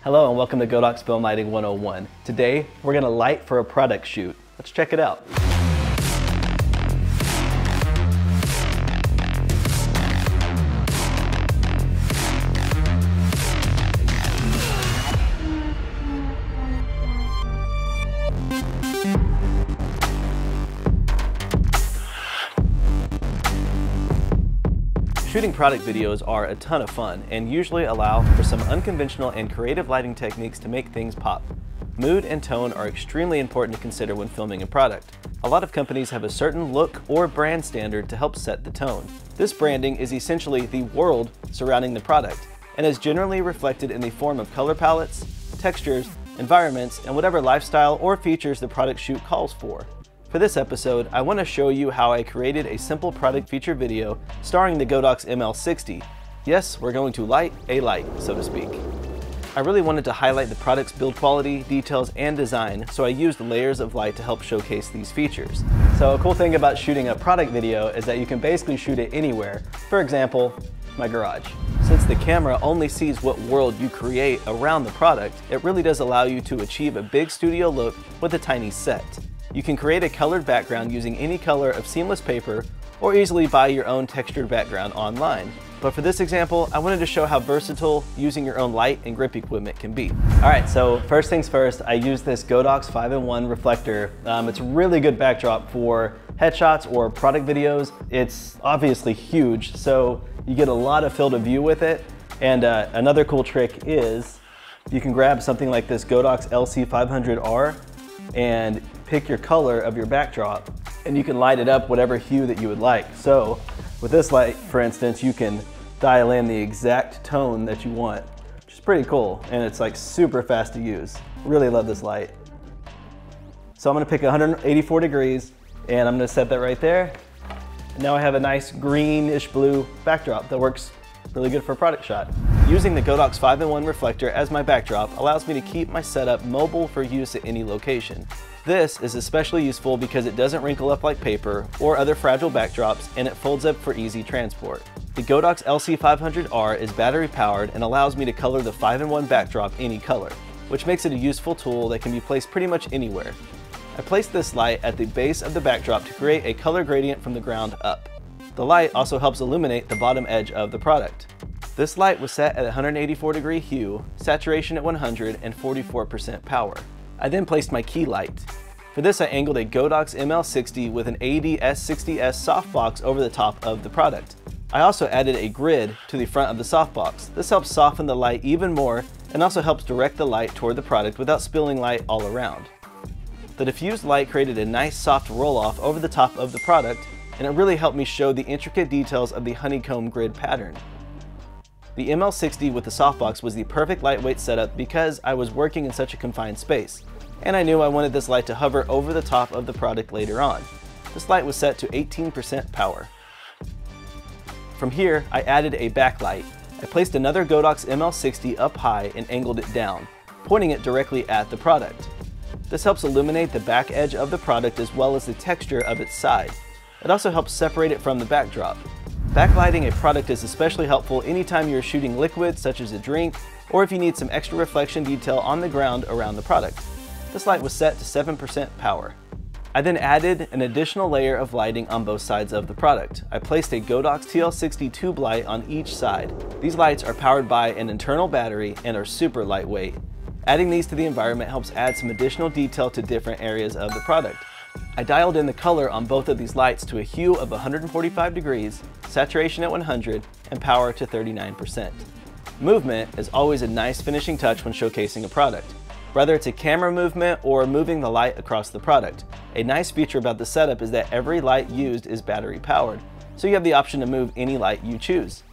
Hello and welcome to Godox Film Lighting 101. Today, we're gonna light for a product shoot. Let's check it out. Shooting product videos are a ton of fun and usually allow for some unconventional and creative lighting techniques to make things pop. Mood and tone are extremely important to consider when filming a product. A lot of companies have a certain look or brand standard to help set the tone. This branding is essentially the world surrounding the product and is generally reflected in the form of color palettes, textures, environments, and whatever lifestyle or features the product shoot calls for. For this episode, I want to show you how I created a simple product feature video starring the Godox ML60. Yes, we're going to light a light, so to speak. I really wanted to highlight the product's build quality, details, and design, so I used layers of light to help showcase these features. So a cool thing about shooting a product video is that you can basically shoot it anywhere. For example, my garage. Since the camera only sees what world you create around the product, it really does allow you to achieve a big studio look with a tiny set. You can create a colored background using any color of seamless paper or easily buy your own textured background online. But for this example, I wanted to show how versatile using your own light and grip equipment can be. All right, so first things first, I use this Godox 5-in-1 reflector. It's a really good backdrop for headshots or product videos. It's obviously huge, so you get a lot of field of view with it. And another cool trick is you can grab something like this Godox LC500R and pick your color of your backdrop and you can light it up whatever hue that you would like. So with this light, for instance, you can dial in the exact tone that you want, which is pretty cool. And it's like super fast to use. Really love this light. So I'm gonna pick 184 degrees and I'm gonna set that right there. And now I have a nice greenish blue backdrop that works really good for a product shot. Using the Godox 5-in-1 reflector as my backdrop allows me to keep my setup mobile for use at any location. This is especially useful because it doesn't wrinkle up like paper or other fragile backdrops and it folds up for easy transport. The Godox LC500R is battery powered and allows me to color the 5-in-1 backdrop any color, which makes it a useful tool that can be placed pretty much anywhere. I placed this light at the base of the backdrop to create a color gradient from the ground up. The light also helps illuminate the bottom edge of the product. This light was set at 184 degree hue, saturation at 100, and 44% power. I then placed my key light. For this, I angled a Godox ML60 with an AD-S60S softbox over the top of the product. I also added a grid to the front of the softbox. This helps soften the light even more and also helps direct the light toward the product without spilling light all around. The diffused light created a nice soft roll-off over the top of the product, and it really helped me show the intricate details of the honeycomb grid pattern. The ML60 with the softbox was the perfect lightweight setup because I was working in such a confined space, and I knew I wanted this light to hover over the top of the product later on. This light was set to 18% power. From here, I added a backlight. I placed another Godox ML60 up high and angled it down, pointing it directly at the product. This helps illuminate the back edge of the product as well as the texture of its side. It also helps separate it from the backdrop. Backlighting a product is especially helpful anytime you're shooting liquid such as a drink or if you need some extra reflection detail on the ground around the product. This light was set to 7% power. I then added an additional layer of lighting on both sides of the product. I placed a Godox TL60 tube light on each side. These lights are powered by an internal battery and are super lightweight. Adding these to the environment helps add some additional detail to different areas of the product. I dialed in the color on both of these lights to a hue of 145 degrees, saturation at 100, and power to 39%. Movement is always a nice finishing touch when showcasing a product. Whether it's a camera movement or moving the light across the product, a nice feature about the setup is that every light used is battery powered, so you have the option to move any light you choose.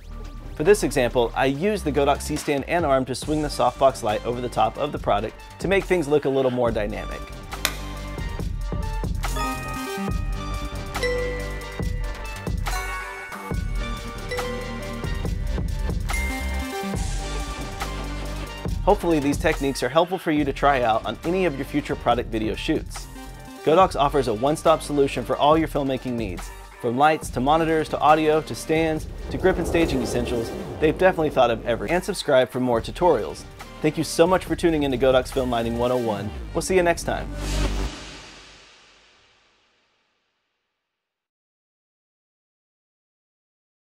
For this example, I used the Godox C-stand and arm to swing the softbox light over the top of the product to make things look a little more dynamic. Hopefully these techniques are helpful for you to try out on any of your future product video shoots. Godox offers a one-stop solution for all your filmmaking needs. From lights to monitors to audio to stands to grip and staging essentials, they've definitely thought of everything. And subscribe for more tutorials. Thank you so much for tuning in to Godox Film Lighting 101. We'll see you next time.